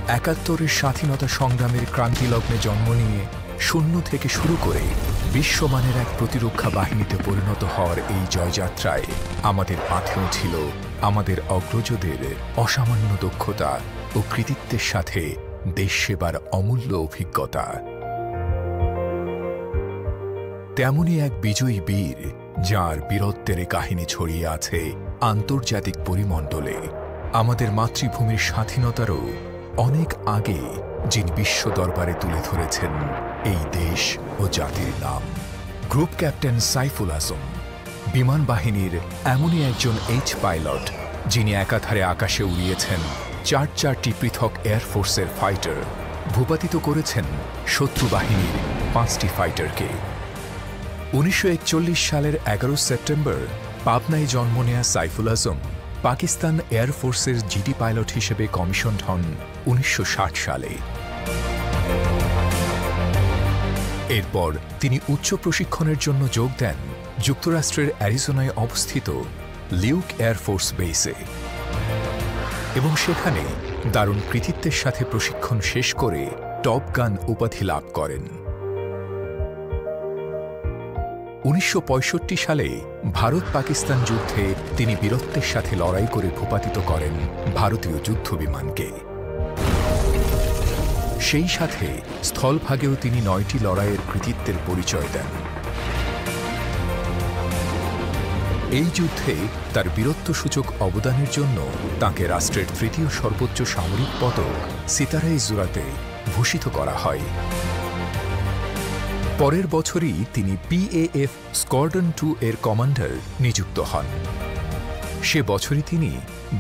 ৭১-এর স্বাধীনতা সংগ্রামের ক্রান্তিলগ্নে জন্ম নিয়ে শূন্য থেকে শুরু করে বিশ্বমানের এক প্রতিরক্ষা বাহিনীতে পরিণত হওয়ার এই জয়যাত্রায় আমাদের পাথেও ছিল আমাদের অগ্রজদের অসামান্য দক্ষতা ও কৃতিত্বের সাথে দেশ সেবার অমূল্য অভিজ্ঞতা। তেমনই এক বিজয়ী বীর, যাঁর বীরত্বের কাহিনী ছড়িয়ে আছে আন্তর্জাতিক পরিমণ্ডলে। আমাদের মাতৃভূমির স্বাধীনতারও অনেক আগে যিনি বিশ্ব দরবারে তুলে ধরেছেন এই দেশ ও জাতির নাম। গ্রুপ ক্যাপ্টেন সাইফুল আজম বিমান বাহিনীর এমনই একজন পাইলট, যিনি একাধারে আকাশে উড়িয়েছেন চারটি পৃথক এয়ারফোর্সের ফাইটার, ভূপাতিত করেছেন শত্রু বাহিনীর 5টি ফাইটারকে। 1941 সালের 11 সেপ্টেম্বর পাবনায় জন্ম নেয়া সাইফুল আজম পাকিস্তান এয়ারফোর্সের জিডি পাইলট হিসেবে কমিশনড হন 1960 সালে। এরপর তিনি উচ্চ প্রশিক্ষণের জন্য যোগ দেন যুক্তরাষ্ট্রের অ্যারিজোনায় অবস্থিত লিউক এয়ারফোর্স বেসে এবং সেখানে দারুণ কৃতিত্বের সাথে প্রশিক্ষণ শেষ করে টপ গান উপাধি লাভ করেন। 1965 সালে ভারত পাকিস্তান যুদ্ধে তিনি বীরত্বের সাথে লড়াই করে ভূপাতিত করেন ভারতীয় যুদ্ধবিমানকে। সেই সাথে স্থলভাগেও তিনি 9টি লড়াইয়ের কৃতিত্বের পরিচয় দেন। এই যুদ্ধে তার বীরত্বসূচক অবদানের জন্য তাঁকে রাষ্ট্রের 3য় সর্বোচ্চ সামরিক পদক সিতারা-ই-জুরাতে ভূষিত করা হয়। পরের বছরই তিনি PAF স্কোয়াড্রন 2 এর কমান্ডার নিযুক্ত হন। সে বছরই তিনি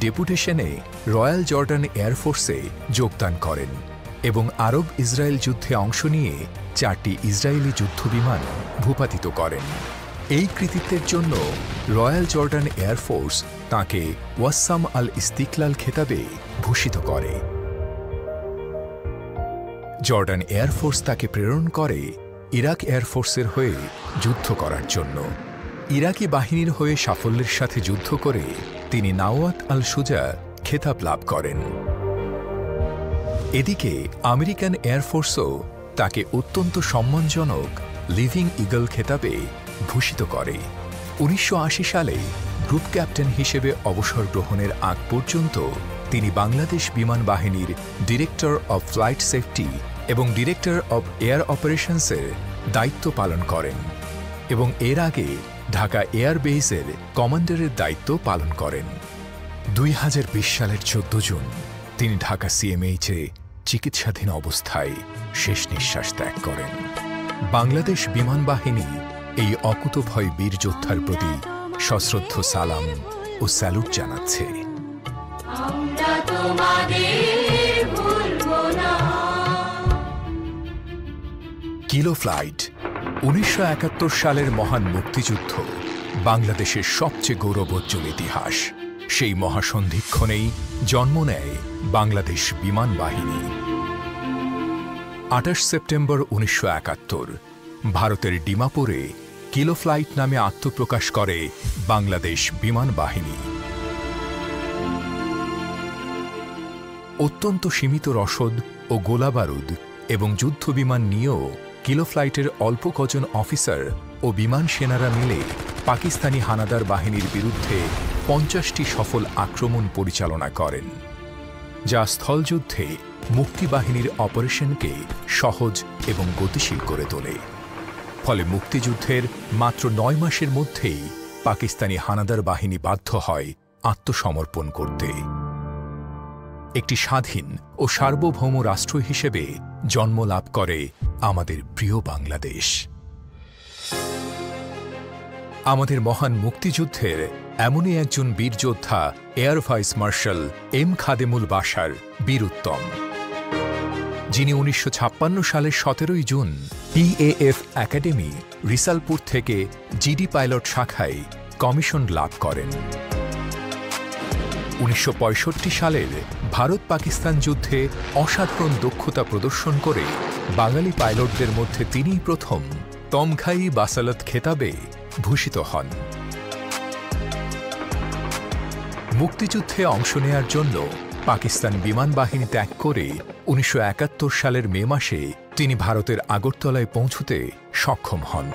ডেপুটেশনে রয়্যাল জর্ডান এয়ারফোর্সে যোগদান করেন এবং আরব ইসরায়েল যুদ্ধে অংশ নিয়ে 4টি ইসরায়েলি যুদ্ধবিমান ভূপাতিত করেন। এই কৃতিত্বের জন্য রয়্যাল জর্ডান এয়ারফোর্স তাঁকে ওয়াসাম আল ইস্তিকলাল খেতাবে ভূষিত করে। জর্ডান এয়ারফোর্স তাকে প্রেরণ করে ইরাক এয়ারফোর্সের হয়ে যুদ্ধ করার জন্য। ইরাকি বাহিনীর হয়ে সাফল্যের সাথে যুদ্ধ করে তিনি নাওয়াত আল সুজা খেতাব লাভ করেন। এদিকে আমেরিকান এয়ারফোর্সও তাকে অত্যন্ত সম্মানজনক লিভিং ইগল খেতাবে ভূষিত করে। 1980 সালে গ্রুপ ক্যাপ্টেন হিসেবে অবসর গ্রহণের আগ পর্যন্ত তিনি বাংলাদেশ বিমান বাহিনীর ডিরেক্টর অব ফ্লাইট সেফটি এবং ডিরেক্টর অব এয়ার অপারেশনসের দায়িত্ব পালন করেন এবং এর আগে ঢাকা এয়ারবেসের কমান্ডারের দায়িত্ব পালন করেন। 2020 সালের 14 জুন তিনি ঢাকা CMH-এ চিকিৎসাধীন অবস্থায় শেষ নিঃশ্বাস ত্যাগ করেন। বাংলাদেশ বিমান বাহিনী এই অকুতোভয় বীর যোদ্ধার প্রতি সশ্রদ্ধ সালাম ও স্যালুট জানাচ্ছে। কিলো ফ্লাইট 1971 সালের মহান মুক্তিযুদ্ধ বাংলাদেশের সবচেয়ে গৌরবোজ্জ্বল ইতিহাস। সেই মহাসন্ধিক্ষণেই জন্ম নেয় বাংলাদেশ বিমান বাহিনী। 28 সেপ্টেম্বর 1971 ভারতের ডিমাপুরে কিলো ফ্লাইট নামে আত্মপ্রকাশ করে বাংলাদেশ বিমান বাহিনী। অত্যন্ত সীমিত রসদ ও গোলাবারুদ এবং যুদ্ধবিমান নিয়েও কিলো ফ্লাইটের অল্প কজন অফিসার ও বিমান সেনারা মিলে পাকিস্তানি হানাদার বাহিনীর বিরুদ্ধে 50টি সফল আক্রমণ পরিচালনা করেন, যা স্থলযুদ্ধে মুক্তিবাহিনীর অপারেশনকে সহজ এবং গতিশীল করে তোলে। ফলে মুক্তিযুদ্ধের মাত্র 9 মাসের মধ্যেই পাকিস্তানি হানাদার বাহিনী বাধ্য হয় আত্মসমর্পণ করতে। একটি স্বাধীন ও সার্বভৌম রাষ্ট্র হিসেবে জন্ম লাভ করে আমাদের প্রিয় বাংলাদেশ। আমাদের মহান মুক্তিযুদ্ধের এমনই একজন বীর যোদ্ধা air vice marshal M Khademul Bashar Bir Uttom, যিনি 1956 সালের 17 জুন PAF একাডেমি রিসালপুর থেকে জিডি পাইলট শাখায় কমিশন লাভ করেন। 1965 সালের ভারত পাকিস্তান যুদ্ধে অসাধারণ দক্ষতা প্রদর্শন করে বাঙালি পাইলটদের মধ্যে তিনিই প্রথম তমঘাই বাসালত খেতাবে ভূষিত হন। মুক্তিযুদ্ধে অংশ নেয়ার জন্য পাকিস্তান বিমান বাহিনী ত্যাগ করে 1971 সালের মে মাসে তিনি ভারতের আগরতলায় পৌঁছতে সক্ষম হন।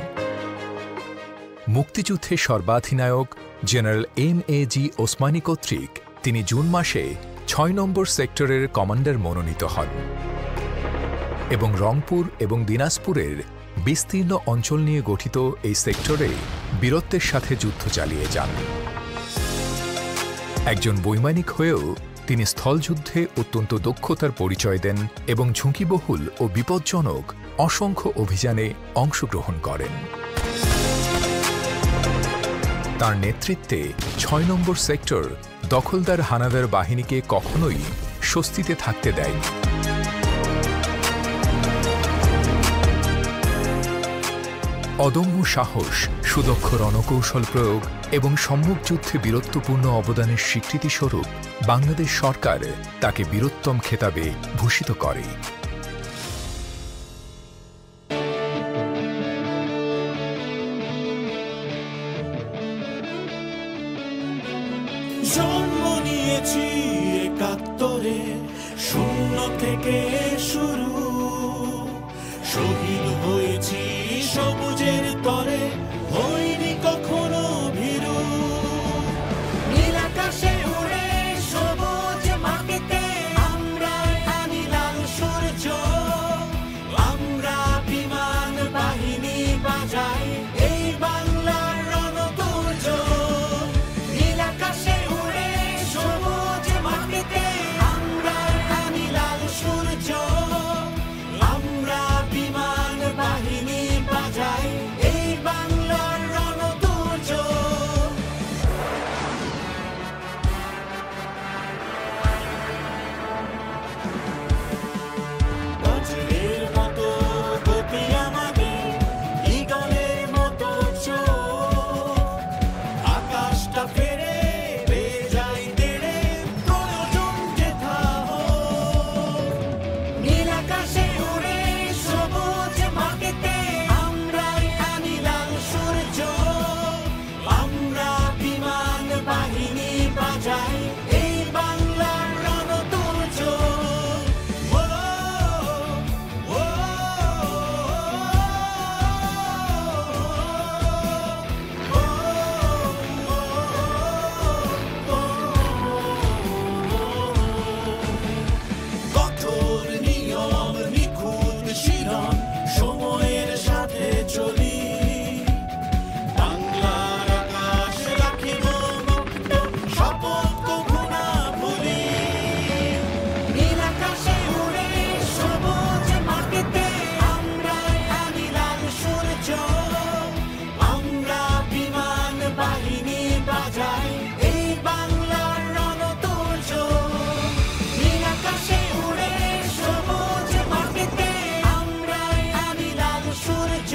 মুক্তিযুদ্ধে সর্বাধিনায়ক জেনারেল এম.এ.জি. ওসমানী কর্তৃক তিনি জুন মাসে ৬ নম্বর সেক্টরের কমান্ডার মনোনীত হন এবং রংপুর এবং দিনাজপুরের বিস্তীর্ণ অঞ্চল নিয়ে গঠিত এই সেক্টরে বীরত্বের সাথে যুদ্ধ চালিয়ে যান। একজন বৈমানিক হয়েও তিনি স্থলযুদ্ধে অত্যন্ত দক্ষতার পরিচয় দেন এবং ঝুঁকিবহুল ও বিপজ্জনক অসংখ্য অভিযানে অংশগ্রহণ করেন। তার নেতৃত্বে ৬ নম্বর সেক্টর দখলদার হানাদার বাহিনীকে কখনোই স্বস্তিতে থাকতে দেয়নি। অদম্য সাহস, সুদক্ষ রণকৌশল প্রয়োগ এবং সম্মুখ যুদ্ধে বীরত্বপূর্ণ অবদানের স্বীকৃতিস্বরূপ বাংলাদেশ সরকার তাকে বীরোত্তম খেতাবে ভূষিত করে। জন্ম নিয়েছি ৭১-এ, শূন্য থেকে শুরু, শহীদ হয়েছি সবুজের তরে, হইনি কখনো ভীরু। নীল আকাশে উড়ে সবুজ মাটিতে আমরা আনি লাল সূর্য, আমরা বিমান বাহিনী বাজাই এই বাংলার রণতুর্য। নীল আকাশে উড়ে সবুজ মাটিতে আমরা আনি লাল সূর্য, আমরা বিমান বাহিনী বাজাই এই বাংলার রণতুর্য। বজ্রের মতো গতি আমাদের, ঈগলের মতো চোখ, আকাশটা ফেরে পেয়ে যাই তেড়ে, প্রয়োজন যেথা হোক। নীল আকাশে উড়ে সবুজ মাটিতে আমরা আনি লাল সূর্য, আমরা বিমান বাহিনী বাজাই এই বাংলার রণতুর্য। ও, ও, কঠোর নিয়ম, নিখুঁত শিরন, সময়ের সাথে চলি, বাংলার আকাশ রাখিব মুক্ত, শপথ কভু না ভুলি। নীল আকাশে উড়ে সবুজ মাটিতে আমরা আনি লাল সূর্য, আমরা বিমান বাহিনী বাজাই এই বাংলার রণতুর্য। নীল আকাশে উড়ে সবুজ মাটিতে আমরা আনি লাল সূর্য,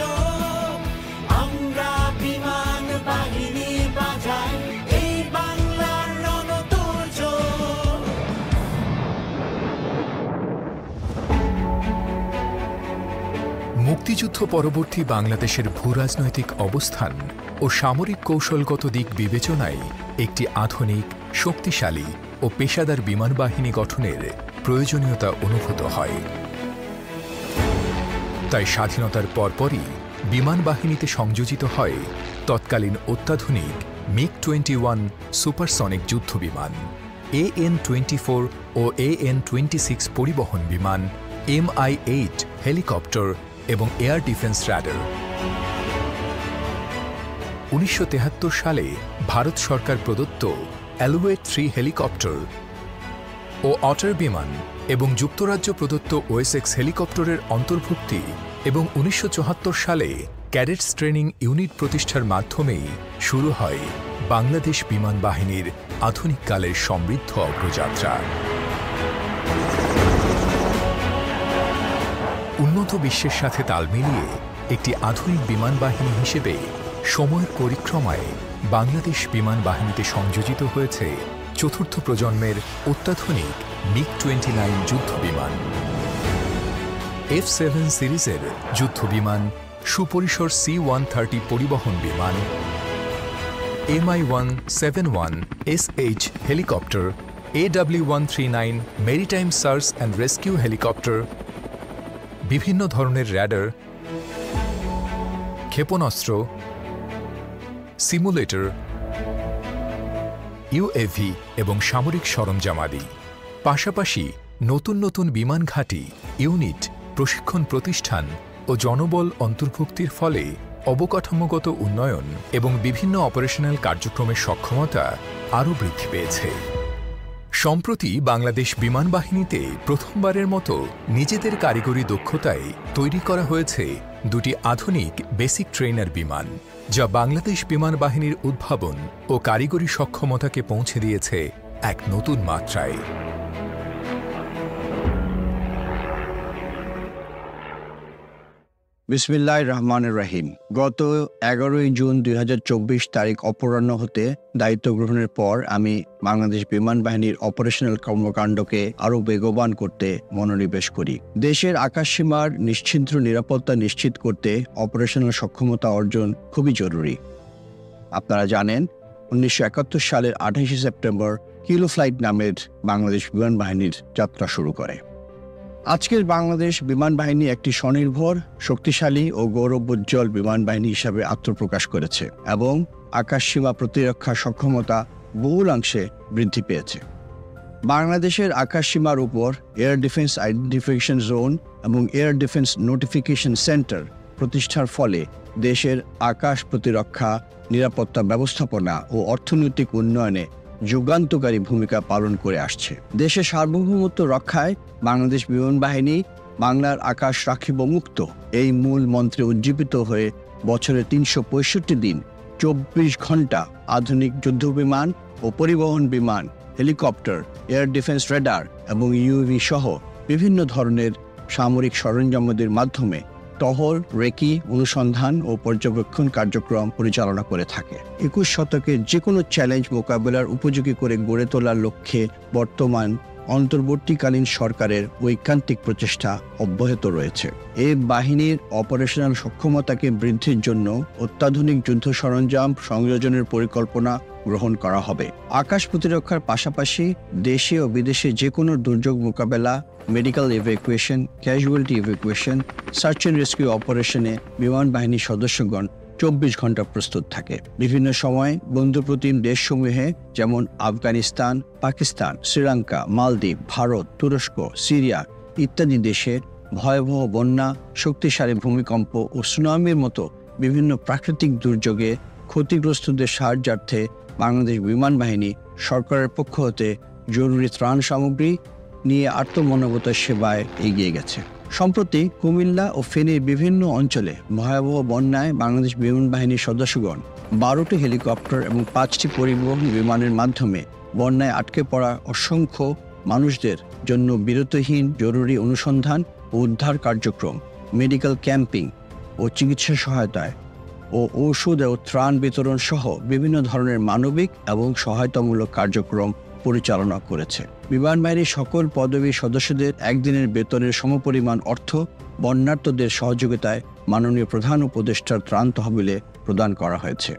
আমরা বিমান বাহিনী বাজাই এই বাংলার রণতুর্য। মুক্তিযুদ্ধ পরবর্তী বাংলাদেশের ভূরাজনৈতিক অবস্থান ও সামরিক কৌশলগত দিক বিবেচনায় একটি আধুনিক, শক্তিশালী ও পেশাদার বিমান বাহিনী গঠনের প্রয়োজনীয়তা অনুভূত হয়। তাই স্বাধীনতার পরপরই বিমান বাহিনীতে সংযোজিত হয় তৎকালীন অত্যাধুনিক মিগ-21 সুপারসনিক যুদ্ধবিমান, AN-24 ও AN-26 পরিবহন বিমান, MI-8 হেলিকপ্টার এবং এয়ার ডিফেন্স রাডার। 1973 সালে ভারত সরকার প্রদত্ত অ্যালুয়েট 3 হেলিকপ্টার ও অটার বিমান এবং যুক্তরাজ্য প্রদত্ত ওএসএক্স হেলিকপ্টারের অন্তর্ভুক্তি এবং 1974 সালে ক্যাডেটস ট্রেনিং ইউনিট প্রতিষ্ঠার মাধ্যমেই শুরু হয় বাংলাদেশ বিমান বাহিনীর আধুনিককালের সমৃদ্ধ অগ্রযাত্রা। উন্নত বিশ্বের সাথে তাল মিলিয়ে একটি আধুনিক বিমান বাহিনী হিসেবে সময়ের পরিক্রমায় বাংলাদেশ বিমান বাহিনীতে সংযোজিত হয়েছে চতুর্থ প্রজন্মের অত্যাধুনিক মিগ-29 যুদ্ধবিমান, F-7 সিরিজের যুদ্ধবিমান, সুপরিসর C-130 পরিবহন বিমান, Mi-171 SH helicopter AW139 maritime search and rescue helicopter, বিভিন্ন ধরনের র্যাডার, ক্ষেপণাস্ত্র, সিমুলেটর, ইউএভি এবং সামরিক সরঞ্জামাদি। পাশাপাশি নতুন নতুন বিমান ঘাঁটি, ইউনিট, প্রশিক্ষণ প্রতিষ্ঠান ও জনবল অন্তর্ভুক্তির ফলে অবকাঠামোগত উন্নয়ন এবং বিভিন্ন অপারেশনাল কার্যক্রমের সক্ষমতা আরও বৃদ্ধি পেয়েছে। সম্প্রতি বাংলাদেশ বিমান বাহিনীতে প্রথমবারের মতো নিজেদের কারিগরি দক্ষতায় তৈরি করা হয়েছে দুটি আধুনিক বেসিক ট্রেনার বিমান, যা বাংলাদেশ বিমান বাহিনীর উদ্ভাবন ও কারিগরি সক্ষমতাকে পৌঁছে দিয়েছে এক নতুন মাত্রায়। বিসমিল্লাহির রহমানির রহিম। গত 11 জুন 2024 তারিখ অপরাহ্ন হতে দায়িত্ব গ্রহণের পর আমি বাংলাদেশ বিমান বাহিনীর অপারেশনাল কর্মকাণ্ডকে আরও বেগবান করতে মনোনিবেশ করি। দেশের আকাশসীমার নিশ্ছিদ্র নিরাপত্তা নিশ্চিত করতে অপারেশনাল সক্ষমতা অর্জন খুবই জরুরি। আপনারা জানেন 1971 সালের 28 সেপ্টেম্বর কিলো ফ্লাইট নামের বাংলাদেশ বিমান বাহিনীর যাত্রা শুরু করে। আজকের বাংলাদেশ বিমান বাহিনী একটি স্বনির্ভর, শক্তিশালী ও গৌরবোজ্জ্বল বিমান বাহিনী হিসাবে আত্মপ্রকাশ করেছে এবং আকাশসীমা প্রতিরক্ষা সক্ষমতা বহুলাংশে বৃদ্ধি পেয়েছে। বাংলাদেশের আকাশসীমার উপর এয়ার ডিফেন্স আইডেন্টিফিকেশন জোন এবং এয়ার ডিফেন্স নোটিফিকেশন সেন্টার প্রতিষ্ঠার ফলে দেশের আকাশ প্রতিরক্ষা, নিরাপত্তা ব্যবস্থাপনা ও অর্থনৈতিক উন্নয়নে যুগান্তকারী ভূমিকা পালন করে আসছে। দেশের সার্বভৌমত্ব রক্ষায় বাংলাদেশ বিমান বাহিনী বাংলার আকাশ রাখিব মুক্ত এই মূল মন্ত্রে উজ্জীবিত হয়ে বছরে 365 দিন 24 ঘন্টা আধুনিক যুদ্ধবিমান ও পরিবহন বিমান, হেলিকপ্টার, এয়ার ডিফেন্স রেডার এবং ইউএভি সহ বিভিন্ন ধরনের সামরিক সরঞ্জামাদির মাধ্যমে টহল, রেকি, অনুসন্ধান ও পর্যবেক্ষণ কার্যক্রম পরিচালনা করে থাকে। 21 শতকের যে কোনো চ্যালেঞ্জ মোকাবেলার উপযোগী করে গড়ে তোলার লক্ষ্যে বর্তমান অন্তর্বর্তীকালীন সরকারের ঐকান্তিক প্রচেষ্টা অব্যাহত রয়েছে। এই বাহিনীর অপারেশনাল সক্ষমতাকে বৃদ্ধির জন্য অত্যাধুনিক যুদ্ধ সরঞ্জাম সংযোজনের পরিকল্পনা গ্রহণ করা হবে। আকাশ প্রতিরক্ষার পাশাপাশি দেশে ও বিদেশে যে কোনো দুর্যোগ মোকাবেলা, medical evacuation, casualty evacuation, search and rescue অপারেশনে বিমান বাহিনীর সদস্যগণ 24 ঘন্টা প্রস্তুত থাকে। বিভিন্ন সময় বন্ধুপ্রতিম দেশসমূহে যেমন আফগানিস্তান, পাকিস্তান, শ্রীলঙ্কা, মালদ্বীপ, ভারত, তুরস্ক, সিরিয়া ইত্যাদি দেশে ভয়াবহ বন্যা, শক্তিশালী ভূমিকম্প ও সুনামির মতো বিভিন্ন প্রাকৃতিক দুর্যোগে ক্ষতিগ্রস্তদের সাহায্যার্থে বাংলাদেশ বিমান বাহিনী সরকারের পক্ষ হতে জরুরি ত্রাণ সামগ্রী নিয়ে আত্মমনোগতার সেবায় এগিয়ে গেছে। সম্প্রতি কুমিল্লা ও ফেনীর বিভিন্ন অঞ্চলে ভয়াবহ বন্যায় বাংলাদেশ বিমান বাহিনীর সদস্যগণ 12টি হেলিকপ্টার এবং 5টি পরিবহন বিমানের মাধ্যমে বন্যায় আটকে পড়া অসংখ্য মানুষদের জন্য বিরতিহীন জরুরি অনুসন্ধান ও উদ্ধার কার্যক্রম, মেডিকেল ক্যাম্পিং ও চিকিৎসা সহায়তায় ও ঔষধ ও ত্রাণ বিতরণ সহ বিভিন্ন ধরনের মানবিক এবং সহায়তামূলক কার্যক্রম পরিচালনা করেছে। বিমান বাহিনীর সকল পদবীর সদস্যদের একদিনের বেতনের সমপরিমাণ অর্থ বন্যার্তদের সহযোগিতায় মাননীয় প্রধান উপদেষ্টার ত্রাণ তহবিলে প্রদান করা হয়েছে।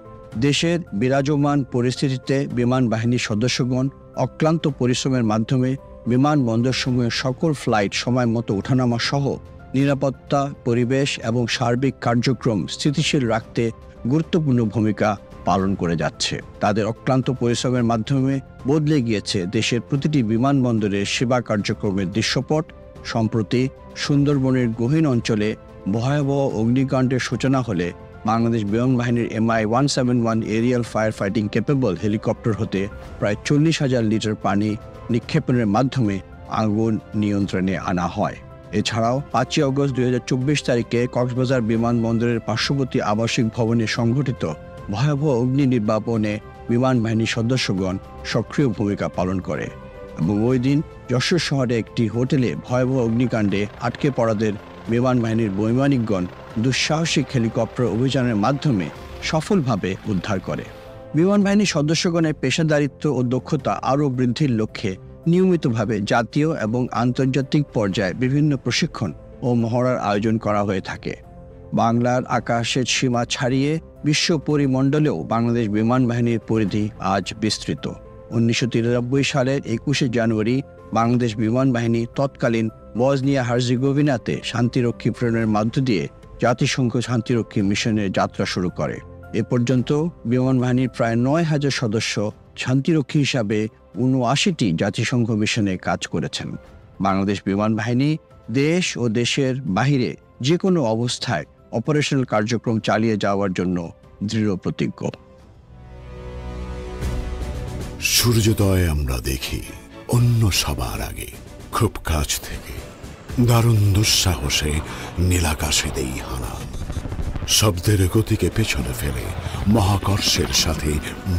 দেশের বিরাজমান পরিস্থিতিতে বিমান বাহিনীর সদস্যগণ অক্লান্ত পরিশ্রমের মাধ্যমে বিমানবন্দরসমূহের সকল ফ্লাইট সময় মতো ওঠানামা সহ নিরাপত্তা, পরিবেশ এবং সার্বিক কার্যক্রম স্থিতিশীল রাখতে গুরুত্বপূর্ণ ভূমিকা পালন করে যাচ্ছে। তাদের অক্লান্ত পরিশ্রমের মাধ্যমে বদলে গিয়েছে দেশের প্রতিটি বিমানবন্দরের সেবা কার্যক্রমের দৃশ্যপট। সম্প্রতি সুন্দরবনের গহীন অঞ্চলে ভয়াবহ অগ্নিকাণ্ডের সূচনা হলে বাংলাদেশ বিমান বাহিনীর MI-171 aerial fire fighting capable helicopter হতে প্রায় 40,000 লিটার পানি নিক্ষেপণের মাধ্যমে আগুন নিয়ন্ত্রণে আনা হয়। এছাড়াও 5 আগস্ট 2024 তারিখে কক্সবাজার বিমানবন্দরের পার্শ্ববর্তী আবাসিক ভবনে সংঘটিত ভয়াবহ অগ্নি নির্বাপনে বিমান বাহিনীর সদস্যগণ সক্রিয় ভূমিকা পালন করে এবং ওই দিন যশোর শহরে একটি হোটেলে ভয়াবহ অগ্নিকাণ্ডে আটকে পড়াদের বিমান বাহিনীর বৈমানিকগণ দুঃসাহসিক হেলিকপ্টার অভিযানের মাধ্যমে সফলভাবে উদ্ধার করে। বিমান বাহিনীর সদস্যগণের পেশাদারিত্ব ও দক্ষতা আরও বৃদ্ধির লক্ষ্যে নিয়মিতভাবে জাতীয় এবং আন্তর্জাতিক পর্যায়ে বিভিন্ন প্রশিক্ষণ ও মহড়ার আয়োজন করা হয়ে থাকে। বাংলার আকাশের সীমা ছাড়িয়ে বিশ্ব পরিমণ্ডলেও বাংলাদেশ বিমান বাহিনীর পরিধি আজ বিস্তৃত। 1993 সালের 21শে জানুয়ারি বাংলাদেশ বিমান বাহিনী তৎকালীন বসনিয়া হার্জেগোভিনাতে শান্তিরক্ষী প্রেরণের মধ্য দিয়ে জাতিসংঘ শান্তিরক্ষী মিশনের যাত্রা শুরু করে। এ পর্যন্ত বিমান বাহিনীর প্রায় 9,000 সদস্য শান্তিরক্ষী হিসাবে 79টি জাতিসংঘ মিশনে কাজ করেছেন। বাংলাদেশ বিমান বাহিনী দেশ ও দেশের বাহিরে যে কোনো অবস্থায় অপারেশনাল কার্যক্রম চালিয়ে যাওয়ার জন্য দৃঢ় প্রতিজ্ঞ। সূর্যোদয় আমরা দেখি অন্য সবার আগে, খুব কাছ থেকে। দারুণ দুঃসাহসে নীলাকাশে দেই হানা, শব্দের গতিকে পেছনে ফেলে মহাকর্ষের সাথে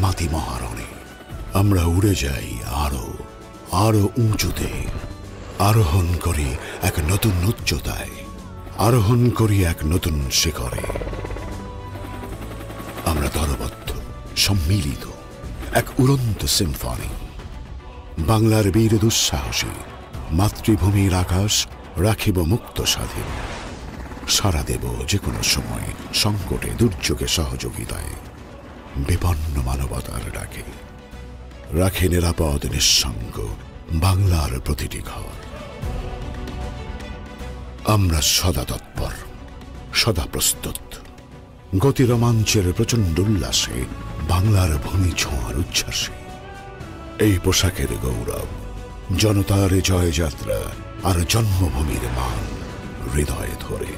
মাতি মহারণে আমরা উড়ে যাই আরো আরো উঁচুতে। আরোহণ করি এক নতুন উচ্চতায়, আরোহণ করি এক নতুন শিখরে। আমরা দলবদ্ধ, সম্মিলিত, এক উড়ন্ত সিম্ফনি। বাংলার বীর দুঃসাহসী, মাতৃভূমির আকাশ রাখিব মুক্ত স্বাধীন। সারা দেব যে কোনো সময়, সংকটে দুর্যোগে সহযোগিতায়। বিপন্ন মানবতার ডাকে রাখে নিরাপদ নিঃসঙ্গ বাংলার প্রতিটি ঘর। আমরা সদা তৎপর, সদা প্রস্তুত, গতি রোমাঞ্চের প্রচণ্ড উল্লাসে, বাংলার ভূমি ছোঁয়ার উচ্ছ্বাসে। এই পোশাকের গৌরব, জনতার জয়যাত্রা আর জন্মভূমির মান হৃদয়ে ধরে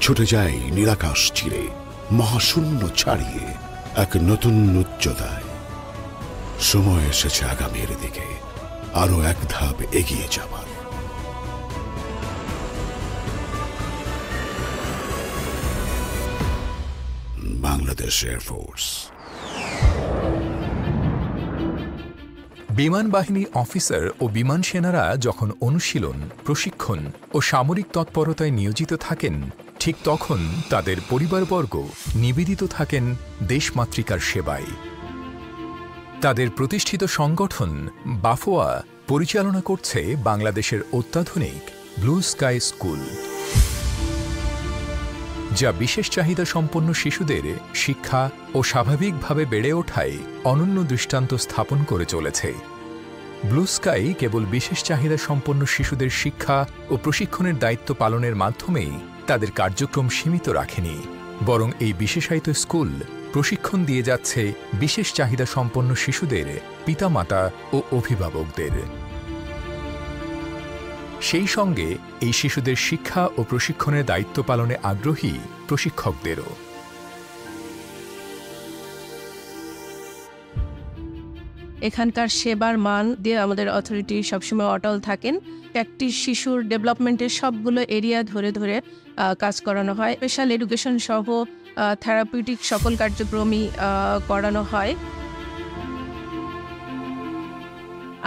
ছুটে যায় নীলাকাশ চিরে, মহাশূন্য ছাড়িয়ে এক নতুন উচ্চতায়। সময় এসেছে আগামীর দিকে আরো এক ধাপ এগিয়ে যাবার। বাংলাদেশ এয়ারফোর্স। বিমান বাহিনী অফিসার ও বিমান সেনারা যখন অনুশীলন, প্রশিক্ষণ ও সামরিক তৎপরতায় নিয়োজিত থাকেন, ঠিক তখন তাদের পরিবারবর্গ নিবেদিত থাকেন দেশমাতৃকার সেবায়। তাদের প্রতিষ্ঠিত সংগঠন বাফোয়া পরিচালনা করছে বাংলাদেশের অত্যাধুনিক ব্লু স্কাই স্কুল, যা বিশেষ চাহিদা সম্পন্ন শিশুদের শিক্ষা ও স্বাভাবিকভাবে বেড়ে ওঠায় অনন্য দৃষ্টান্ত স্থাপন করে চলেছে। ব্লু স্কাই কেবল বিশেষ চাহিদা সম্পন্ন শিশুদের শিক্ষা ও প্রশিক্ষণের দায়িত্ব পালনের মাধ্যমেই তাদের কার্যক্রম সীমিত রাখেনি, বরং এই বিশেষায়িত স্কুল প্রশিক্ষণ দিয়ে যাচ্ছে বিশেষ চাহিদা সম্পন্ন শিশুদের পিতামাতা ও অভিভাবকদের। সেই সঙ্গে এই শিশুদের শিক্ষা ও প্রশিক্ষণের দায়িত্ব পালনে আগ্রহী প্রশিক্ষকদেরও। এখানকার সেবার মান দিয়ে আমাদের অথরিটি সবসময় অটল থাকেন। একটি শিশুর ডেভেলপমেন্টের সবগুলো এরিয়া ধরে ধরে কাজ করানো হয়। স্পেশাল এডুকেশন সহ থেরাপিউটিক সকল কার্যক্রমই করানো হয়।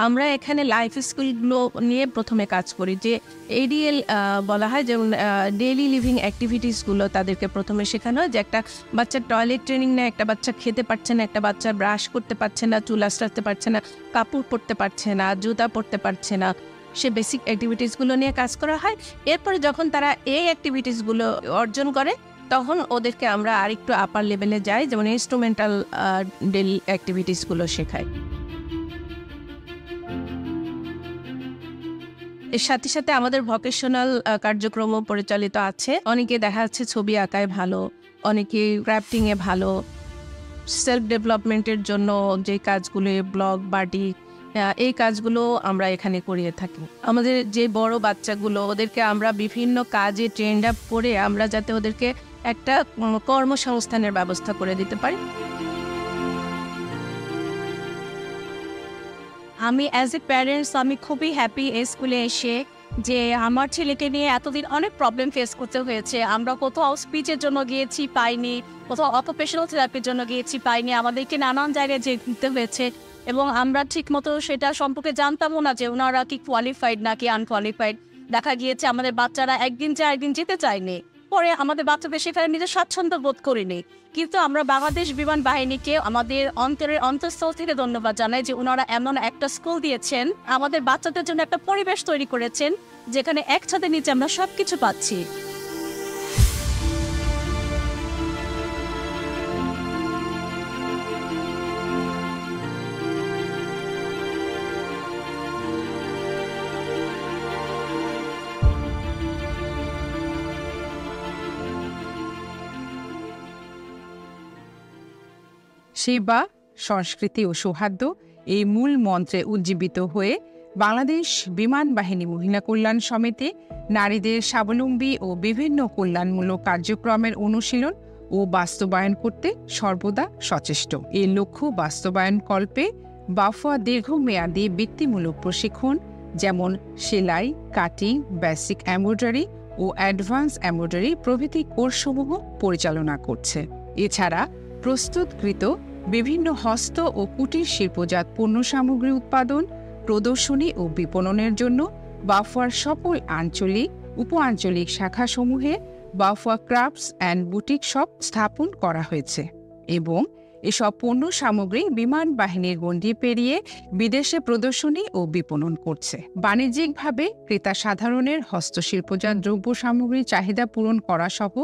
আমরা এখানে লাইফ স্কিলগুলো নিয়ে প্রথমে কাজ করি, যে এডিএল বলা হয়, যেমন ডেইলি লিভিং অ্যাক্টিভিটিসগুলো তাদেরকে প্রথমে শেখানো হয়। যে একটা বাচ্চার টয়লেট ট্রেনিং নেয়, একটা বাচ্চা খেতে পারছে না, একটা বাচ্চা ব্রাশ করতে পারছে না, চুল আঁচড়াতে পারছে না, কাপড় পরতে পারছে না, জুতা পরতে পারছে না, সে বেসিক অ্যাক্টিভিটিসগুলো নিয়ে কাজ করা হয়। এরপরে যখন তারা এই অ্যাক্টিভিটিসগুলো অর্জন করে, তখন ওদেরকে আমরা আরেকটু আপার লেভেলে যাই, যেমন ইনস্ট্রুমেন্টাল ডেইলি অ্যাক্টিভিটিসগুলো শেখাই। এর সাথে সাথে আমাদের ভোকেশনাল কার্যক্রমও পরিচালিত আছে। অনেকে দেখা যাচ্ছে ছবি আঁকায় ভালো, অনেকে ক্রাফটিংয়ে ভালো, সেলফ ডেভেলপমেন্টের জন্য যে কাজগুলো, ব্লগ, বাটিক, এই কাজগুলো আমরা এখানে করিয়ে থাকি। আমাদের যে বড় বাচ্চাগুলো, ওদেরকে আমরা বিভিন্ন কাজে ট্রেন্ড আপ করে আমরা যাতে ওদেরকে একটা কর্মসংস্থানের ব্যবস্থা করে দিতে পারি। আমি অ্যাজ এ প্যারেন্টস আমি খুবই হ্যাপি এই স্কুলে এসে, যে আমার ছেলেকে নিয়ে এতদিন অনেক প্রবলেম ফেস করতে হয়েছে। আমরা কোথাও স্পিচের জন্য গিয়েছি, পাইনি, কোথাও অকুপেশনাল থেরাপির জন্য গিয়েছি, পাইনি, আমাদেরকে নানান জায়গায় যেতে হয়েছে এবং আমরা ঠিকমতো সেটা সম্পর্কে জানতামও না যে ওনারা কি কোয়ালিফাইড নাকি আনকোয়ালিফাইড। দেখা গিয়েছে আমাদের বাচ্চারা একদিন যে একদিন যেতে চায়নি, পরে আমাদের বাচ্চাদের সেখানে নিজের স্বাচ্ছন্দ্য বোধ করিনি। কিন্তু আমরা বাংলাদেশ বিমান বাহিনীকে আমাদের অন্তরের অন্তঃস্থল থেকে ধন্যবাদ জানাই যে ওনারা এমন একটা স্কুল দিয়েছেন, আমাদের বাচ্চাদের জন্য একটা পরিবেশ তৈরি করেছেন যেখানে এক ছাদের নিচে আমরা সবকিছু পাচ্ছি। সেবা, সংস্কৃতি ও সৌহার্দ্য এই মূল মন্ত্রে উজ্জীবিত হয়ে বাংলাদেশ বিমান বাহিনী মহিলা কল্যাণ সমিতি নারীদের স্বাবলম্বী ও বিভিন্ন কল্যাণমূলক কার্যক্রমের অনুশীলন ও বাস্তবায়ন করতে সর্বদা সচেষ্ট। এই লক্ষ্য বাস্তবায়ন কল্পে বাফুয়া দীর্ঘমেয়াদী বৃত্তিমূলক প্রশিক্ষণ যেমন সেলাই, কাটিং, বেসিক এমব্রয়ডারি ও অ্যাডভান্স এমব্রয়ডারি প্রভৃতি কোর্সসমূহ পরিচালনা করছে। এছাড়া প্রস্তুতকৃত বিভিন্ন হস্ত ও কুটির শিল্পজাত পণ্য সামগ্রী উৎপাদন, প্রদর্শনী ও বিপণনের জন্য বাফুয়ার সকল আঞ্চলিক, উপ আঞ্চলিক শাখাসমূহে বাফুয়া ক্রাফটস অ্যান্ড বুটিক শপ স্থাপন করা হয়েছে এবং এসব পণ্য সামগ্রী বিমান বাহিনীর গণ্ডি পেরিয়ে বিদেশে প্রদর্শনী ও বিপণন করছে। বাণিজ্যিকভাবে ক্রেতা সাধারণের হস্তশিল্পজাত দ্রব্য সামগ্রীর চাহিদা পূরণ করা সহ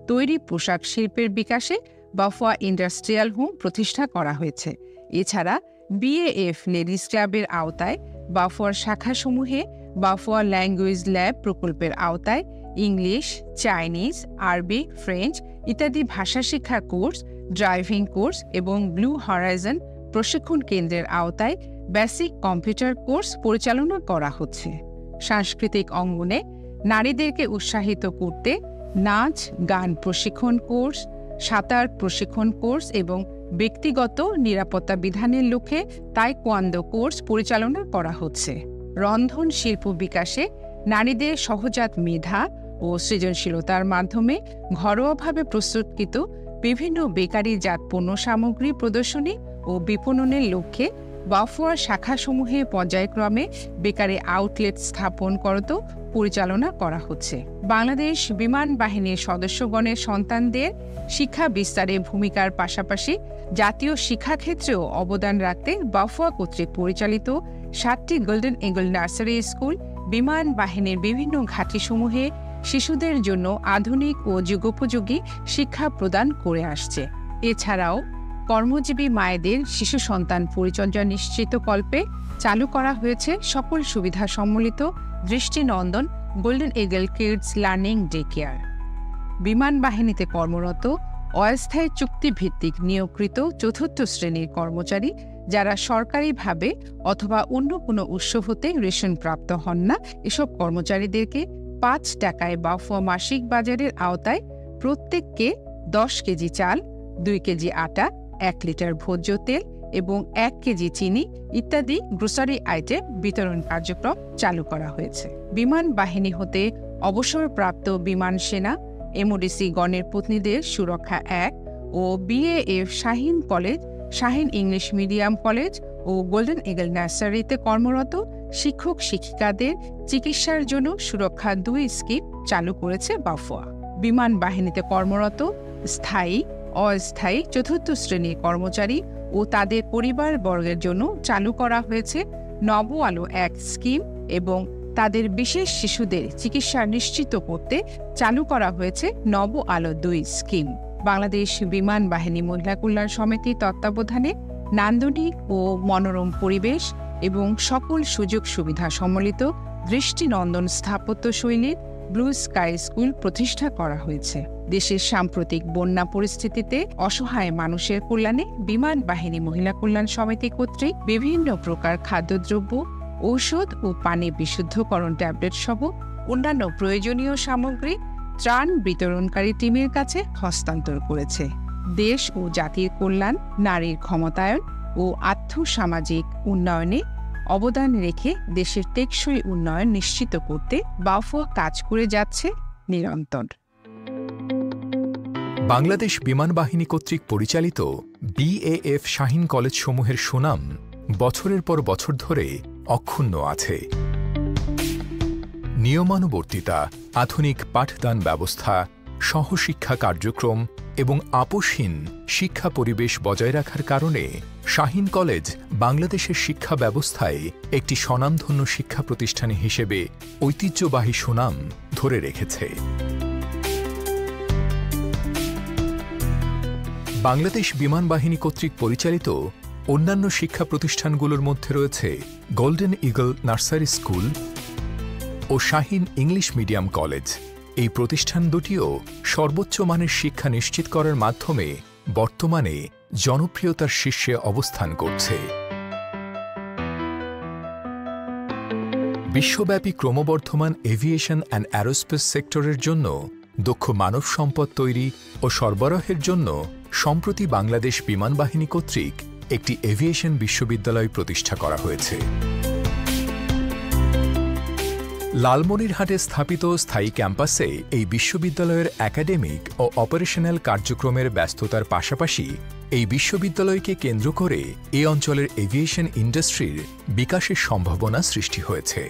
তৈরি পোশাক শিল্পের বিকাশে বাফুয়া ইন্ডাস্ট্রিয়াল হোম প্রতিষ্ঠা করা হয়েছে। এছাড়া বিএএফ লেডিস ক্লাবের আওতায় বাফুয়ার শাখাসমূহে বাফুয়া ল্যাঙ্গুয়েজ ল্যাব প্রকল্পের আওতায় ইংলিশ, চাইনিজ, আরবি, ফ্রেঞ্চ ইত্যাদি ভাষা শিক্ষার কোর্স, ড্রাইভিং কোর্স এবং ব্লু হরাইজন প্রশিক্ষণ কেন্দ্রের আওতায় বেসিক কম্পিউটার কোর্স পরিচালনা করা হচ্ছে। সাংস্কৃতিক অঙ্গনে নারীদেরকে উৎসাহিত করতে নাচ, গান প্রশিক্ষণ কোর্স, সাঁতার প্রশিক্ষণ কোর্স এবং ব্যক্তিগত নিরাপত্তা বিধানের লক্ষ্যে তাইকোয়ান্দো কোর্স পরিচালনা করা হচ্ছে। রন্ধন শিল্প বিকাশে নারীদের সহজাত মেধা ও সৃজনশীলতার মাধ্যমে ঘরোয়াভাবে প্রস্তুতকৃত বিভিন্ন বেকারিজাত পণ্য সামগ্রী প্রদর্শনী ও বিপণনের লক্ষ্যে বাফুয়ার শাখাসমূহে পর্যায়ক্রমে বেকারি আউটলেট স্থাপন করতেও পরিচালনা করা হচ্ছে। বাংলাদেশ বিমান বাহিনীর সদস্যগণের সন্তানদের শিক্ষা বিস্তারে ভূমিকার পাশাপাশি জাতীয় শিক্ষাক্ষেত্রেও অবদান রাখতে বাফুয়া কর্তৃক পরিচালিত 7টি গোল্ডেন ইগল নার্সারি স্কুল বিমান বাহিনীর বিভিন্ন ঘাঁটিসমূহে শিশুদের জন্য আধুনিক ও যুগোপযোগী শিক্ষা প্রদান করে আসছে। এছাড়াও কর্মজীবী মায়েদের শিশু সন্তান পরিচর্যা নিশ্চিত কল্পে চালু করা হয়েছে সকল সুবিধা সম্মিলিত দৃষ্টিনন্দন golden eagle kids learning day care. বিমান বাহিনীতে কর্মরত অস্থায়ী চুক্তিভিত্তিক নিয়োগকৃত চতুর্থ শ্রেণীর কর্মচারী যারা সরকারিভাবে অথবা অন্য কোনো উৎস হতে রেশনপ্রাপ্ত হন না, এসব কর্মচারীদেরকে 5 টাকায় বাফুয়া মাসিক বাজারের আওতায় প্রত্যেককে 10 কেজি চাল, 2 কেজি আটা, 1 লিটার ভোজ্য তেল এবং 1 কেজি চিনি ইত্যাদি গ্রোসারি আইটেম বিতরণ কার্যক্রম চালু করা হয়েছে। বিমান বাহিনী হতে অবসরপ্রাপ্ত বিমান সেনা, এমওডিসি গণের পত্নীদের সুরক্ষা 1 ও BAF Shaheen college, Shaheen English medium college ও গোল্ডেন ইগল নার্সারিতে কর্মরত শিক্ষক শিক্ষিকাদের চিকিৎসার জন্য সুরক্ষা 2 স্কিম চালু করেছে বাফুয়া। বিমান বাহিনীতে কর্মরত স্থায়ী, অস্থায়ী চতুর্থ শ্রেণীর কর্মচারী ও তাদের পরিবারবর্গের জন্য চালু করা হয়েছে নব আলো 1 স্কিম এবং তাদের বিশেষ শিশুদের চিকিৎসা নিশ্চিত করতে চালু করা হয়েছে নব আলো 2 স্কিম। বাংলাদেশ বিমান বাহিনী মহিলা কল্যাণ সমিতির তত্ত্বাবধানে নান্দনিক ও মনোরম পরিবেশ এবং সকল সুযোগ সুবিধা সম্মিলিত দৃষ্টিনন্দন স্থাপত্য শৈলীর ব্লু স্কাই স্কুল প্রতিষ্ঠা করা হয়েছে। দেশের সাম্প্রতিক বন্যা পরিস্থিতিতে অসহায় মানুষের কল্যাণে বিমান বাহিনী মহিলা কল্যাণ সমিতি কর্তৃক বিভিন্ন প্রকার খাদ্যদ্রব্য, ঔষধ ও পানি বিশুদ্ধকরণ ট্যাবলেট সহ অন্যান্য প্রয়োজনীয় সামগ্রী ত্রাণ বিতরণকারী টিমের কাছে হস্তান্তর করেছে। দেশ ও জাতির কল্যাণ, নারীর ক্ষমতায়ন ও আর্থসামাজিক উন্নয়নে অবদান রেখে দেশের টেকসই উন্নয়ন নিশ্চিত করতে বাফুয়া কাজ করে যাচ্ছে নিরন্তর। বাংলাদেশ বিমান বাহিনী কর্তৃক পরিচালিত বিএএফ শাহীন কলেজসমূহের সুনাম বছরের পর বছর ধরে অক্ষুণ্ণ আছে। নিয়মানুবর্তিতা, আধুনিক পাঠদান ব্যবস্থা, সহশিক্ষা কার্যক্রম এবং আপোষহীন শিক্ষা পরিবেশ বজায় রাখার কারণে শাহীন কলেজ বাংলাদেশের শিক্ষা ব্যবস্থায় একটি স্বনামধন্য শিক্ষা প্রতিষ্ঠান হিসেবে ঐতিহ্যবাহী সুনাম ধরে রেখেছে। বাংলাদেশ বিমান বাহিনী কর্তৃক পরিচালিত অন্যান্য শিক্ষা প্রতিষ্ঠানগুলোর মধ্যে রয়েছে গোল্ডেন ইগল নার্সারি স্কুল ও শাহীন ইংলিশ মিডিয়াম কলেজ। এই প্রতিষ্ঠান দুটিও সর্বোচ্চ মানের শিক্ষা নিশ্চিত করার মাধ্যমে বর্তমানে জনপ্রিয়তার শীর্ষে অবস্থান করছে। বিশ্বব্যাপী ক্রমবর্ধমান এভিয়েশন অ্যান্ড অ্যারোস্পেস সেক্টরের জন্য দক্ষ মানব সম্পদ তৈরি ও সরবরাহের জন্য সম্প্রতি বাংলাদেশ বিমান বাহিনী কর্তৃক একটি এভিয়েশন বিশ্ববিদ্যালয় প্রতিষ্ঠা করা হয়েছে। লালমনিরহাটে স্থাপিত স্থায়ী ক্যাম্পাসে এই বিশ্ববিদ্যালয়ের একাডেমিক ও অপারেশনাল কার্যক্রমের ব্যস্ততার পাশাপাশি এই বিশ্ববিদ্যালয়কে কেন্দ্র করে এই অঞ্চলের এভিয়েশন ইন্ডাস্ট্রির বিকাশের সম্ভাবনা সৃষ্টি হয়েছে।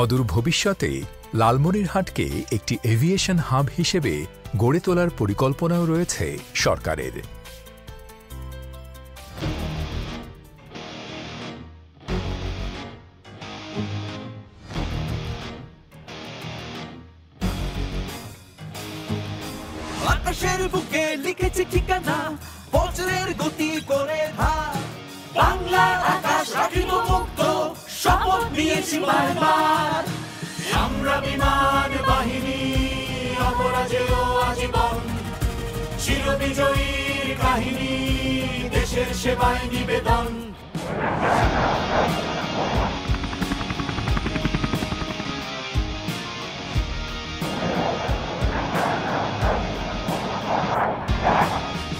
অদূর ভবিষ্যতে লালমনিরহাটকে একটি এভিয়েশন হাব হিসেবে গড়ে তোলার পরিকল্পনাও রয়েছে সরকারের। আকাশের বুকে লিখেছি ঠিকানা, বজ্রের গতি করে ধার, বাংলার আকাশ রাখিব মুক্ত, শপথ নিয়েছি বারবার। আমরা বিমান বাহিনী, অপরাজেয় আজীবন, চিরবিজয়ীর কাহিনী, দেশের সেবায় নিবেদন।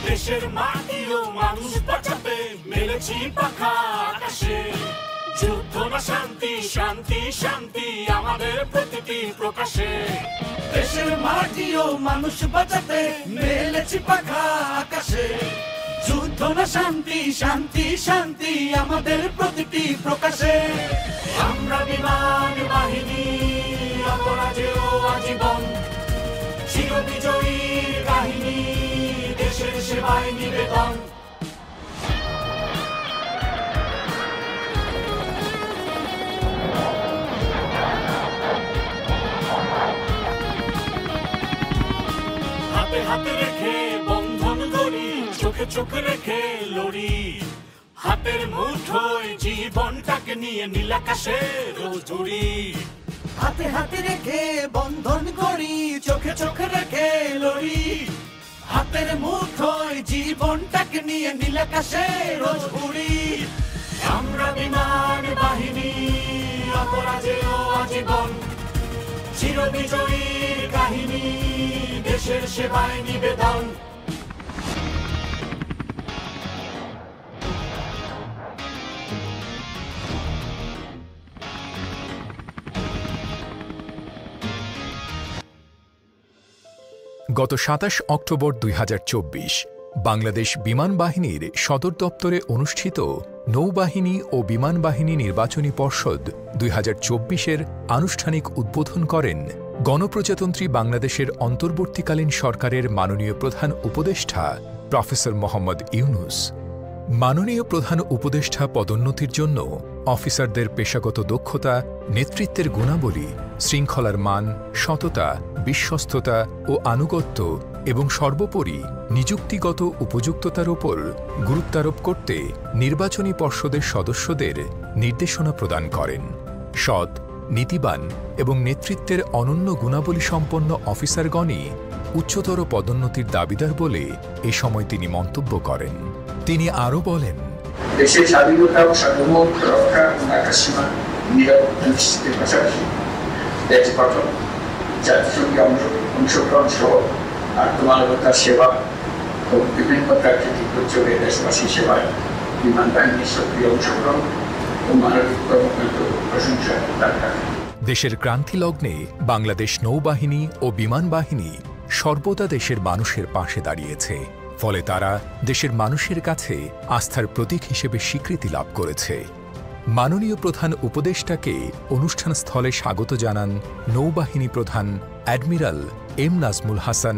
দেশের মাটি ও মানুষ বাঁচাতে মেলেছি পাখা আকাশে, যুদ্ধ না শান্তি, শান্তি শান্তি আমাদের প্রতিটি প্রকাশে। দেশের মাটি ও মানুষ বাঁচাতে মেলেছি পাখা আকাশে, যুদ্ধ না শান্তি, শান্তি শান্তি আমাদের প্রতিটি প্রকাশে। আমরা বিমান বাহিনী, অপরাজেয় আজীবন, চিরবিজয়ীর কাহিনী, দেশের সেবায় নিবেদন। হাতে হাতে রেখে বন্ধন গড়ি, চোখে চোখে রেখে লড়ি, হাতের মুঠোয় জীবনটাকে নিয়ে নীলাকাশে রোজ উড়ি। হাতে হাতে রেখে বন্ধন গড়ি, চোখে চোখে রেখে লড়ি, হাতের মুঠোয় জীবনটাকে নিয়ে নীলাকাশে রোজ উড়ি। আমরা বিমান বাহিনী, অপরাজেয় আজীবন, চিরবিজয়ীর কাহিনী, দেশের সেবায় নিবেদন। গত ২৭ অক্টোবর ২০২৪ বাংলাদেশ বিমান বাহিনীর সদর দপ্তরে অনুষ্ঠিত নৌবাহিনী ও বিমান বাহিনী নির্বাচনী পর্ষদ ২০২৪-এর আনুষ্ঠানিক উদ্বোধন করেন গণপ্রজাতন্ত্রী বাংলাদেশের অন্তর্বর্তীকালীন সরকারের মাননীয় প্রধান উপদেষ্টা প্রফেসর মোহাম্মদ ইউনূস। মাননীয় প্রধান উপদেষ্টা পদোন্নতির জন্য অফিসারদের পেশাগত দক্ষতা, নেতৃত্বের গুণাবলী, শৃঙ্খলার মান, সততা, বিশ্বস্ততা ও আনুগত্য এবং সর্বোপরি নিযুক্তিগত উপযুক্ততার উপর গুরুত্বারোপ করতে নির্বাচনী পর্ষদের সদস্যদের নির্দেশনা প্রদান করেন। সৎ, নীতিবান এবং নেতৃত্বের অনন্য গুণাবলী সম্পন্ন অফিসারগণই উচ্চতর পদোন্নতির দাবিদার বলে এ সময় তিনি মন্তব্য করেন। তিনি আরও বলেন, দেশের স্বাধীনতা ও সার্বভৌমত্ব রক্ষা এবং আকাশসীমা নিরাপত্তা নিশ্চিতের পাশাপাশি দেশ গঠন, জাতিসংঘে অংশগ্রহণ সহ আত্মমানবতার সেবা ও বিভিন্ন প্রাকৃতিক দুর্যোগে দেশবাসীর সেবায় বিমান বাহিনীর সক্রিয় অংশগ্রহণ ও মানবিক কর্মকাণ্ড প্রশংসা দরকার। দেশের ক্রান্তিলগ্নে বাংলাদেশ নৌবাহিনী ও বিমান বাহিনী সর্বদা দেশের মানুষের পাশে দাঁড়িয়েছে, ফলে তারা দেশের মানুষের কাছে আস্থার প্রতীক হিসেবে স্বীকৃতি লাভ করেছে। মাননীয় প্রধান উপদেষ্টাকে অনুষ্ঠানস্থলে স্বাগত জানান নৌবাহিনী প্রধান অ্যাডমিরাল এম নাজমুল হাসান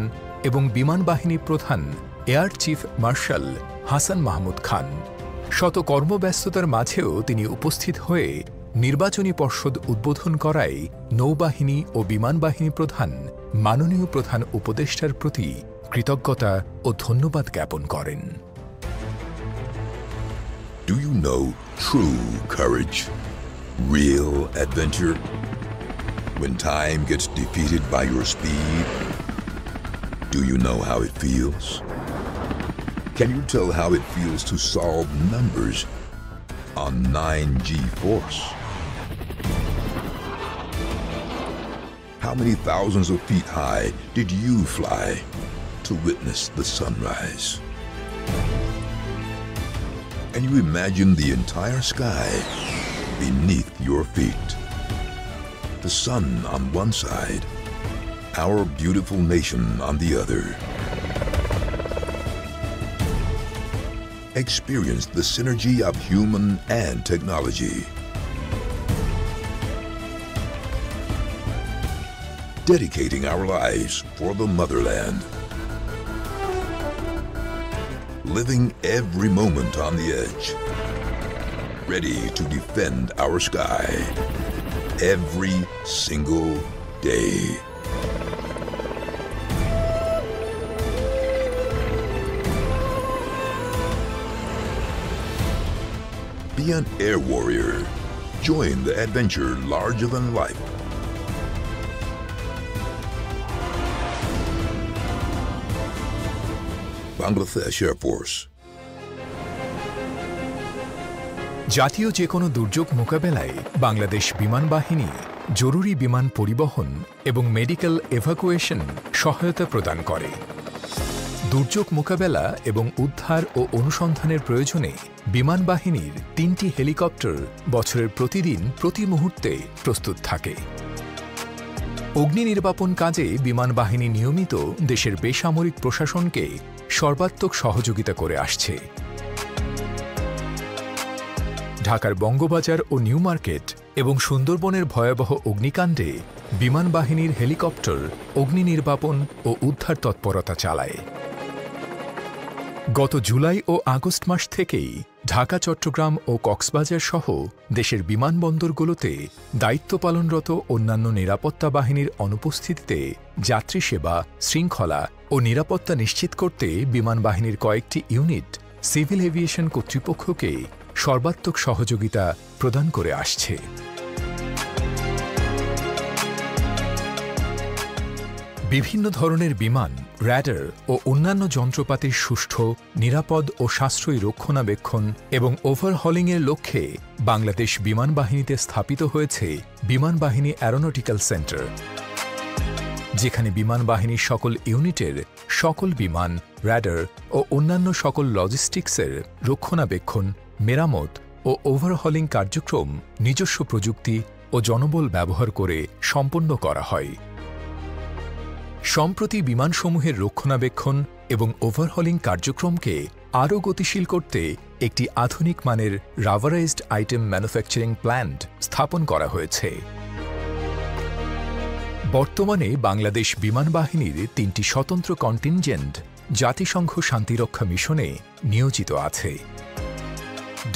এবং বিমান বাহিনী প্রধান air chief marshal Hasan Mahmud Khan. শত কর্মব্যস্ততার মাঝেও তিনি উপস্থিত হয়ে নির্বাচনী পর্ষদ উদ্বোধন করায় নৌবাহিনী ও বিমান বাহিনী প্রধান মাননীয় প্রধান উপদেষ্টার প্রতি কৃতজ্ঞতা ও ধন্যবাদ জ্ঞাপন করেন। Do you know true courage? Real adventure? When time gets defeated by your speed? Do you know how it feels? Can you tell how it feels to solve numbers on 9G force? How many thousands of feet high did you fly to witness the sunrise? Can you imagine the entire sky beneath your feet? The sun on one side, our beautiful nation on the other. Experience the synergy of human and technology. Dedicating our lives for the motherland. Living every moment on the edge. Ready to defend our sky every single day. Be an air warrior. Join the adventure larger than life. Bangladesh Air Force. জাতীয় যে কোনো দুর্যোগ মোকাবেলায় বাংলাদেশ বিমান বাহিনী জরুরি বিমান পরিবহন এবং মেডিকেল এভাকুয়েশন সহায়তা প্রদান করে। দুর্যোগ মোকাবেলা এবং উদ্ধার ও অনুসন্ধানের প্রয়োজনে বিমান বাহিনীর 3টি হেলিকপ্টার বছরের প্রতিদিন প্রতি মুহূর্তে প্রস্তুত থাকে। অগ্নি নির্বাপন কাজে বিমান বাহিনী নিয়মিত দেশের বেসামরিক প্রশাসনকে সর্বাত্মক সহযোগিতা করে আসছে। ঢাকার বঙ্গবাজার ও নিউ মার্কেট এবং সুন্দরবনের ভয়াবহ অগ্নিকাণ্ডে বিমান বাহিনীর হেলিকপ্টার অগ্নি নির্বাপন ও উদ্ধার তৎপরতা চালায়। গত জুলাই ও আগস্ট মাস থেকেই ঢাকা, চট্টগ্রাম ও কক্সবাজার সহ দেশের বিমানবন্দরগুলোতে দায়িত্ব পালনরত অন্যান্য নিরাপত্তা বাহিনীর অনুপস্থিতিতে যাত্রী সেবা, শৃঙ্খলা ও নিরাপত্তা নিশ্চিত করতে বিমান বাহিনীর কয়েকটি ইউনিট সিভিল এভিয়েশন কর্তৃপক্ষকে সর্বাত্মক সহযোগিতা প্রদান করে আসছে। বিভিন্ন ধরনের বিমান, র্যাডার ও অন্যান্য যন্ত্রপাতির সুষ্ঠু, নিরাপদ ও সাশ্রয়ী রক্ষণাবেক্ষণ এবং ওভারহলিংয়ের লক্ষ্যে বাংলাদেশ বিমান বাহিনীতে স্থাপিত হয়েছে বিমান বাহিনী অ্যারোনটিক্যাল সেন্টার, যেখানে বিমান বাহিনীর সকল ইউনিটের সকল বিমান, র্যাডার ও অন্যান্য সকল লজিস্টিক্সের রক্ষণাবেক্ষণ, মেরামত ও ওভারহলিং কার্যক্রম নিজস্ব প্রযুক্তি ও জনবল ব্যবহার করে সম্পন্ন করা হয়। সম্প্রতি বিমানসমূহের রক্ষণাবেক্ষণ এবং ওভারহলিং কার্যক্রমকে আরও গতিশীল করতে একটি আধুনিক মানের রাবারাইজড আইটেম ম্যানুফ্যাকচারিং প্ল্যান্ট স্থাপন করা হয়েছে। বর্তমানে বাংলাদেশ বিমান বাহিনীর 3টি স্বতন্ত্র কন্টিনজেন্ট জাতিসংঘ শান্তিরক্ষা মিশনে নিয়োজিত আছে।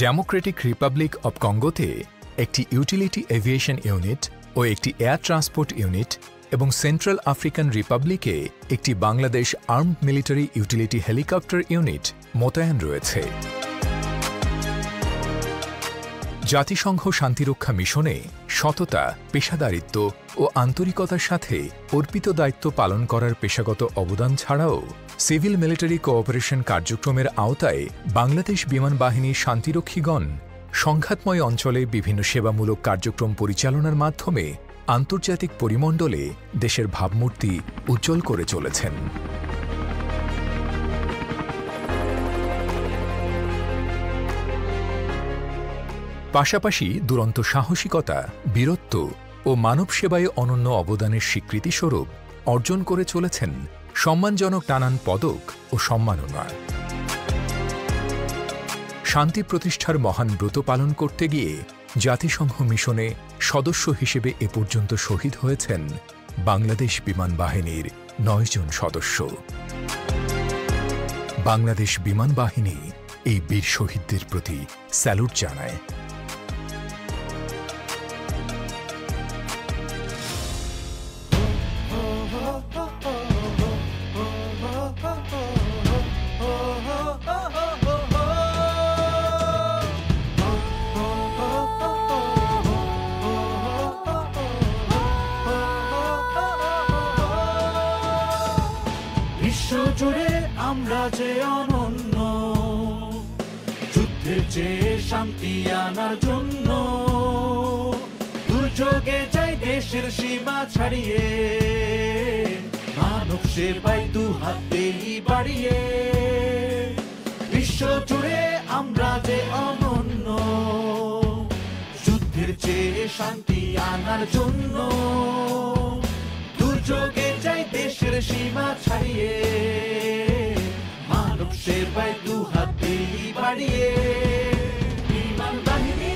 ডেমোক্রেটিক রিপাবলিক অব কঙ্গোতে একটি ইউটিলিটি এভিয়েশন ইউনিট ও একটি এয়ার ট্রান্সপোর্ট ইউনিট এবং সেন্ট্রাল আফ্রিকান রিপাবলিকে একটি Bangladesh armed military utility helicopter unit মোতায়েন রয়েছে। জাতিসংঘ শান্তিরক্ষা মিশনে সততা, পেশাদারিত্ব ও আন্তরিকতার সাথে অর্পিত দায়িত্ব পালন করার পেশাগত অবদান ছাড়াও সিভিল মিলিটারি কোঅপারেশন কার্যক্রমের আওতায় বাংলাদেশ বিমান বাহিনীর শান্তিরক্ষীগণ সংঘাতময় অঞ্চলে বিভিন্ন সেবামূলক কার্যক্রম পরিচালনার মাধ্যমে আন্তর্জাতিক পরিমণ্ডলে দেশের ভাবমূর্তি উজ্জ্বল করে চলেছেন। পাশাপাশি দুরন্ত সাহসিকতা, বীরত্ব ও মানব সেবায় অনন্য অবদানের স্বীকৃতিস্বরূপ অর্জন করে চলেছেন সম্মানজনক নানান পদক ও সম্মাননা। শান্তি প্রতিষ্ঠার মহান ব্রত পালন করতে গিয়ে জাতিসংঘ মিশনে সদস্য হিসেবে এ পর্যন্ত শহীদ হয়েছেন বাংলাদেশ বিমান বাহিনীর 9 জন সদস্য। বাংলাদেশ বিমান বাহিনী এই বীর শহীদদের প্রতি স্যালুট জানায়। আমরা যে অনন্য, যুদ্ধের চেয়ে শান্তি আনার জন্য। দুর্যোগে যাই দেশের সীমা ছাড়িয়ে, মানব সেবায় দু হাত দেই বাড়িয়ে। বিশ্ব জুড়ে আমরা যে অনন্য, যুদ্ধের চেয়ে শান্তি আনার জন্য। দুর্যোগে যাই দেশের সীমা ছাড়িয়ে, মানব সেবায় দু হাত দেই বাড়িয়ে। বিমান বাহিনী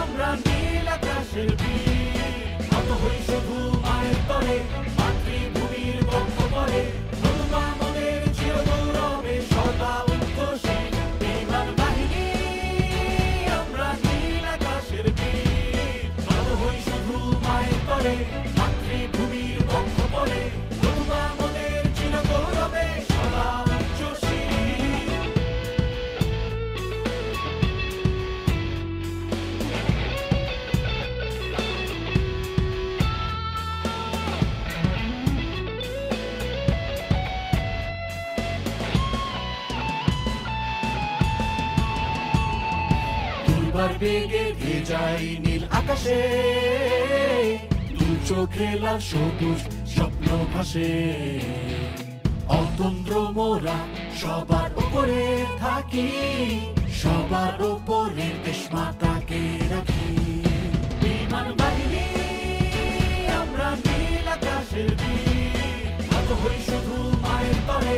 আমরা নীল আকাশের বীর, নত হই শুধু মায়ের তরে, মাতৃভূমির বক্ষ পরে। নতুবা আমাদের চিরগৌরবে সদা উদ্ঘোষিত। বিমান বাহিনী আমরা নীল আকাশের বীর, নত হই শুধু মায়ের তরে, মাতৃভূমির বক্ষ পরে। নতুবা আমাদের চিরগৌরবে সদা উচ্ছ্বসিত। দুর্বার বেগে ধেয়ে যায় নীল আকাশে, দু চোখে লাল সবুজ স্বপ্ন ভাসে। অতন্দ্র মোরা সবার উপরে থাকি, সবার উপরে দেশ মাতাকে রাখি। বিমান বাহিনী আমরা নীল আকাশের বীর, নত হই শুধু মায়ের তরে।